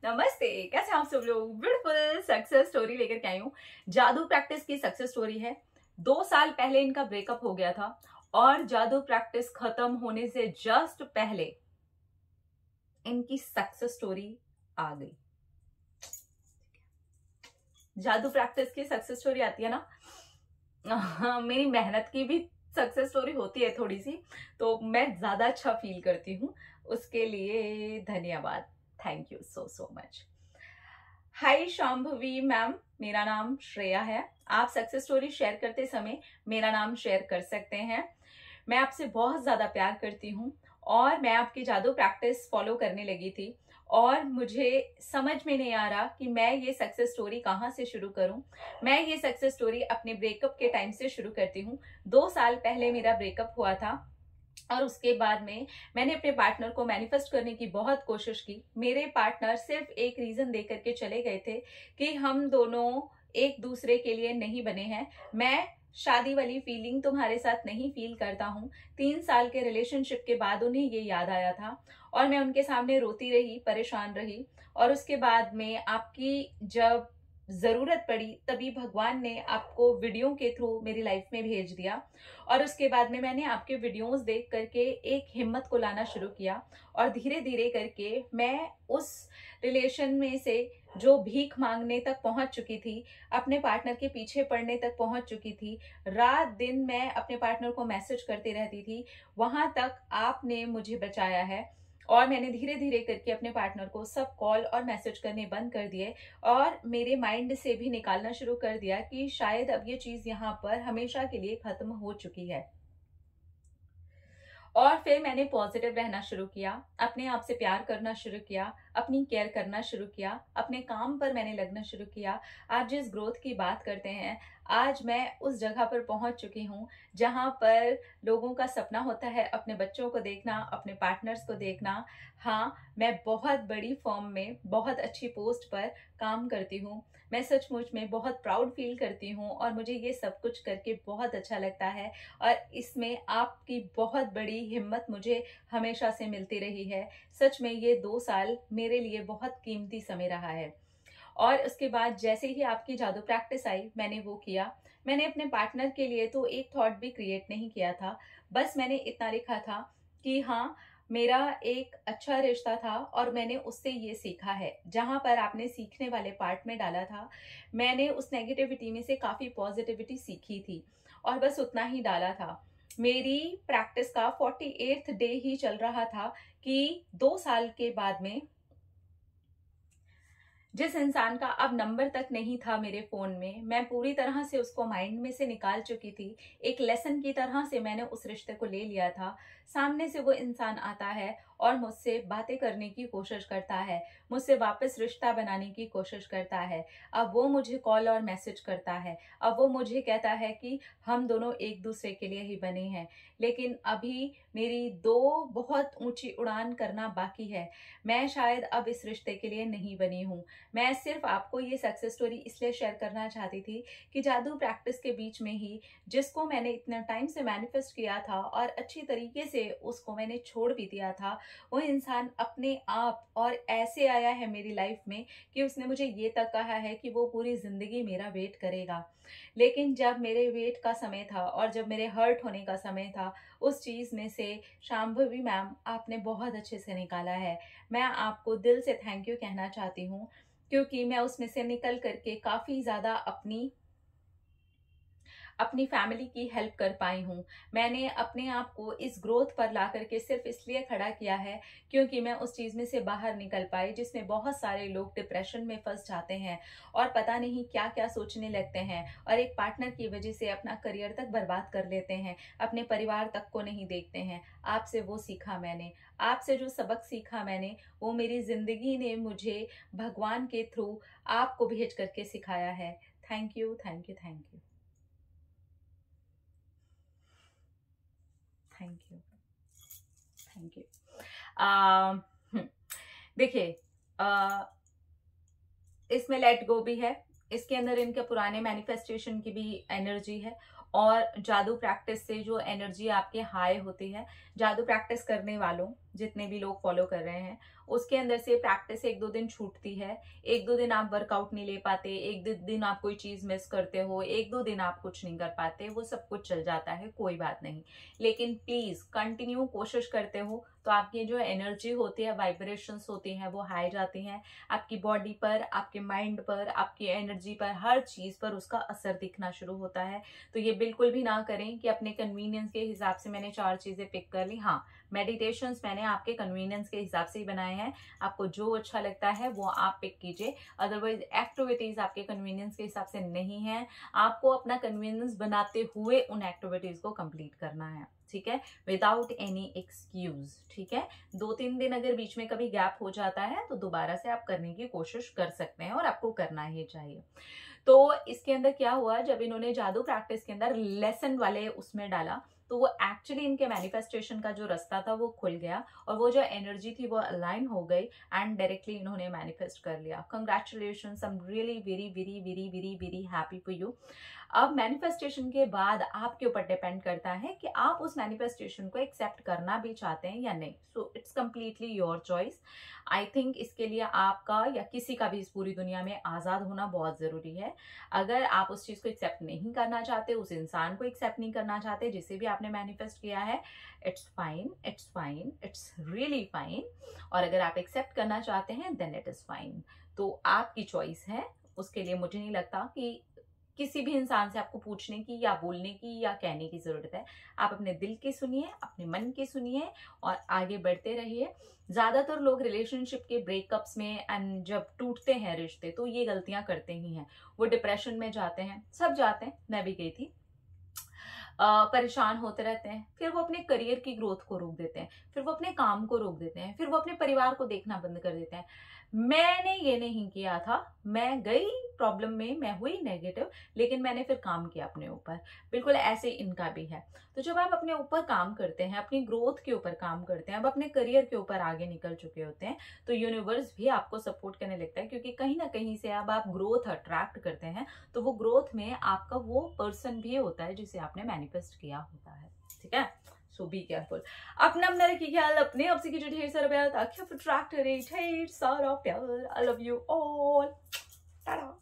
नमस्ते, कैसे आप सब लोग। ब्यूटीफुल सक्सेस स्टोरी लेकर के आई हूँ। जादू प्रैक्टिस की सक्सेस स्टोरी है। 2 साल पहले इनका ब्रेकअप हो गया था और जादू प्रैक्टिस खत्म होने से जस्ट पहले इनकी सक्सेस स्टोरी आ गई। जादू प्रैक्टिस की सक्सेस स्टोरी आती है ना, मेरी मेहनत की भी सक्सेस स्टोरी होती है थोड़ी सी, तो मैं ज्यादा अच्छा फील करती हूँ। उसके लिए धन्यवाद। Thank you so so much. Hi Shambhavi ma'am, मेरा नाम श्रेया है। आप सक्सेस स्टोरी शेयर करते समय मेरा नाम शेयर कर सकते हैं। मैं आपसे बहुत ज्यादा प्यार करती हूँ और मैं आपकी जादू प्रैक्टिस फॉलो करने लगी थी और मुझे समझ में नहीं आ रहा कि मैं ये सक्सेस स्टोरी कहाँ से शुरू करूं। मैं ये सक्सेस स्टोरी अपने ब्रेकअप के टाइम से शुरू करती हूँ। 2 साल पहले मेरा ब्रेकअप हुआ था और उसके बाद में मैंने अपने पार्टनर को मैनिफेस्ट करने की बहुत कोशिश की। मेरे पार्टनर सिर्फ एक रीजन दे करके चले गए थे कि हम दोनों एक दूसरे के लिए नहीं बने हैं। मैं शादी वाली फीलिंग तुम्हारे साथ नहीं फील करता हूँ। 3 साल के रिलेशनशिप के बाद उन्हें ये याद आया था और मैं उनके सामने रोती रही, परेशान रही। और उसके बाद में आपकी जब जरूरत पड़ी तभी भगवान ने आपको वीडियो के थ्रू मेरी लाइफ में भेज दिया और उसके बाद में मैंने आपके वीडियोस देख करके एक हिम्मत को लाना शुरू किया और धीरे धीरे करके मैं उस रिलेशन में से जो भीख मांगने तक पहुंच चुकी थी, अपने पार्टनर के पीछे पड़ने तक पहुंच चुकी थी, रात दिन मैं अपने पार्टनर को मैसेज करती रहती थी, वहां तक आपने मुझे बचाया है। और मैंने धीरे धीरे करके अपने पार्टनर को सब कॉल और मैसेज करने बंद कर दिए और मेरे माइंड से भी निकालना शुरू कर दिया कि शायद अब ये चीज यहाँ पर हमेशा के लिए खत्म हो चुकी है। और फिर मैंने पॉजिटिव रहना शुरू किया, अपने आप से प्यार करना शुरू किया, अपनी केयर करना शुरू किया, अपने काम पर मैंने लगना शुरू किया। आप जिस ग्रोथ की बात करते हैं, आज मैं उस जगह पर पहुंच चुकी हूं जहां पर लोगों का सपना होता है अपने बच्चों को देखना, अपने पार्टनर्स को देखना। हाँ, मैं बहुत बड़ी फर्म में बहुत अच्छी पोस्ट पर काम करती हूँ। मैं सचमुच में बहुत प्राउड फील करती हूँ और मुझे ये सब कुछ करके बहुत अच्छा लगता है और इसमें आपकी बहुत बड़ी हिम्मत मुझे हमेशा से मिलती रही है। सच में ये 2 साल मेरे लिए बहुत कीमती समय रहा है। और उसके बाद जैसे ही आपकी जादू प्रैक्टिस आई, मैंने वो किया। मैंने अपने पार्टनर के लिए तो एक थॉट भी क्रिएट नहीं किया था, बस मैंने इतना लिखा था कि हाँ, मेरा एक अच्छा रिश्ता था और मैंने उससे ये सीखा है। जहां पर आपने सीखने वाले पार्ट में डाला था, मैंने उस नेगेटिविटी में से काफी पॉजिटिविटी सीखी थी और बस उतना ही डाला था। मेरी प्रैक्टिस का 48th डे ही चल रहा था कि 2 साल के बाद में जिस इंसान का अब नंबर तक नहीं था मेरे फोन में, मैं पूरी तरह से उसको माइंड में से निकाल चुकी थी। एक लेसन की तरह से मैंने उस रिश्ते को ले लिया था। सामने से वो इंसान आता है और मुझसे बातें करने की कोशिश करता है, मुझसे वापस रिश्ता बनाने की कोशिश करता है। अब वो मुझे कॉल और मैसेज करता है, अब वो मुझे कहता है कि हम दोनों एक दूसरे के लिए ही बने हैं। लेकिन अभी मेरी 2 बहुत ऊंची उड़ान करना बाकी है। मैं शायद अब इस रिश्ते के लिए नहीं बनी हूँ। मैं सिर्फ आपको ये सक्सेस स्टोरी इसलिए शेयर करना चाहती थी कि जादू प्रैक्टिस के बीच में ही जिसको मैंने इतना टाइम से मैनिफेस्ट किया था और अच्छी तरीके से उसको मैंने छोड़ भी दिया था, वो इंसान अपने आप और ऐसे आया है मेरी लाइफ में कि उसने मुझे ये तक कहा है कि वो पूरी जिंदगी मेरा वेट करेगा। लेकिन जब मेरे वेट का समय था और जब मेरे हर्ट होने का समय था, उस चीज में से शांभवी मैम आपने बहुत अच्छे से निकाला है। मैं आपको दिल से थैंक यू कहना चाहती हूँ क्योंकि मैं उसमें से निकल करके काफी ज्यादा अपनी फैमिली की हेल्प कर पाई हूँ। मैंने अपने आप को इस ग्रोथ पर ला करके सिर्फ इसलिए खड़ा किया है क्योंकि मैं उस चीज में से बाहर निकल पाई जिसमें बहुत सारे लोग डिप्रेशन में फंस जाते हैं और पता नहीं क्या क्या सोचने लगते हैं और एक पार्टनर की वजह से अपना करियर तक बर्बाद कर लेते हैं, अपने परिवार तक को नहीं देखते हैं। आपसे वो सीखा मैंने, आपसे जो सबक सीखा मैंने, वो मेरी जिंदगी ने मुझे भगवान के थ्रू आपको भेज करके सिखाया है। Thank you, thank you, thank you, thank you, thank you. देखिए, इसमें लेट गो भी है, इसके अंदर इनके पुराने मैनिफेस्टेशन की भी एनर्जी है और जादू प्रैक्टिस से जो एनर्जी आपके हाई होती है, जादू प्रैक्टिस करने वालों जितने भी लोग फॉलो कर रहे हैं, उसके अंदर से प्रैक्टिस 1-2 दिन छूटती है, 1-2 दिन आप वर्कआउट नहीं ले पाते, 1-2 दिन आप कोई चीज मिस करते हो, 1-2 दिन आप कुछ नहीं कर पाते, वो सब कुछ चल जाता है, कोई बात नहीं। लेकिन प्लीज कंटिन्यू कोशिश करते हो तो आपकी जो एनर्जी होती है, वाइब्रेशंस होती हैं, वो हाई जाती हैं, आपकी बॉडी पर, आपके माइंड पर, आपकी एनर्जी पर, हर चीज पर उसका असर दिखना शुरू होता है। तो ये बिल्कुल भी ना करें कि अपने कन्वीनियंस के हिसाब से मैंने 4 चीजें पिक कर ली। हाँ, मेडिटेशंस मैंने आपके कन्वीनियंस के हिसाब से ही बनाए हैं, आपको जो अच्छा लगता है वो आप पिक कीजिए। अदरवाइज एक्टिविटीज आपके कन्वीनियंस के हिसाब से नहीं है, आपको अपना कन्वीनियंस बनाते हुए उन एक्टिविटीज को कंप्लीट करना है, ठीक है, विदाउट एनी एक्सक्यूज। ठीक है, 2-3 दिन अगर बीच में कभी गैप हो जाता है तो दोबारा से आप करने की कोशिश कर सकते हैं और आपको करना ही चाहिए। तो इसके अंदर क्या हुआ, जब इन्होंने जादू प्रैक्टिस के अंदर लेसन वाले उसमें डाला तो वो एक्चुअली इनके मैनिफेस्टेशन का जो रास्ता था वो खुल गया और वो जो एनर्जी थी वो अलाइन हो गई एंड डायरेक्टली इन्होंने मैनिफेस्ट कर लिया। Congratulations, I am really very very very very very happy for you. अब मैनिफेस्टेशन के बाद आपके ऊपर डिपेंड करता है कि आप उस मैनिफेस्टेशन को एक्सेप्ट करना भी चाहते हैं या नहीं। So it's completely your choice. I think इसके लिए आपका या किसी का भी इस पूरी दुनिया में आजाद होना बहुत जरूरी है। अगर आप उस चीज को एक्सेप्ट नहीं करना चाहते, उस इंसान को एक्सेप्ट नहीं करना चाहते जिसे भी आपने मैनिफेस्ट किया है, it's fine, it's fine, it's really fine. और अगर आप एक्सेप्ट करना चाहते हैं देन इट इज फाइन। तो आपकी चॉइस है, उसके लिए मुझे नहीं लगता कि किसी भी इंसान से आपको पूछने की या बोलने की या कहने की जरूरत है। आप अपने दिल की सुनिए, अपने मन की सुनिए और आगे बढ़ते रहिए। ज्यादातर लोग रिलेशनशिप के ब्रेकअप्स में एंड जब टूटते हैं रिश्ते तो ये गलतियां करते ही हैं। वो डिप्रेशन में जाते हैं, सब जाते हैं, मैं भी गई थी। परेशान होते रहते हैं, फिर वो अपने करियर की ग्रोथ को रोक देते हैं, फिर वो अपने काम को रोक देते हैं, फिर वो अपने परिवार को देखना बंद कर देते हैं। मैंने ये नहीं किया था, मैं गई प्रॉब्लम में, मैं हुई नेगेटिव, लेकिन मैंने फिर काम किया अपने ऊपर। बिल्कुल ऐसे इनका भी है। तो जब आप अपने ऊपर काम करते हैं, अपनी ग्रोथ के ऊपर काम करते हैं, अब अपने करियर के ऊपर आगे निकल चुके होते हैं, तो यूनिवर्स भी आपको सपोर्ट करने लगता है, क्योंकि कहीं ना कहीं से अब आप ग्रोथ अट्रैक्ट करते हैं, तो वो ग्रोथ में आपका वो पर्सन भी होता है जिसे आपने मैनिफेस्ट किया होता है। ठीक है, सो बी केयरफुल। अपना रखिए ख्याल, अपने आप से कीजिए ढेर सारा प्यार ताकि आप अट्रैक्ट करें ढेर सारा प्यार। I love you all. Tata.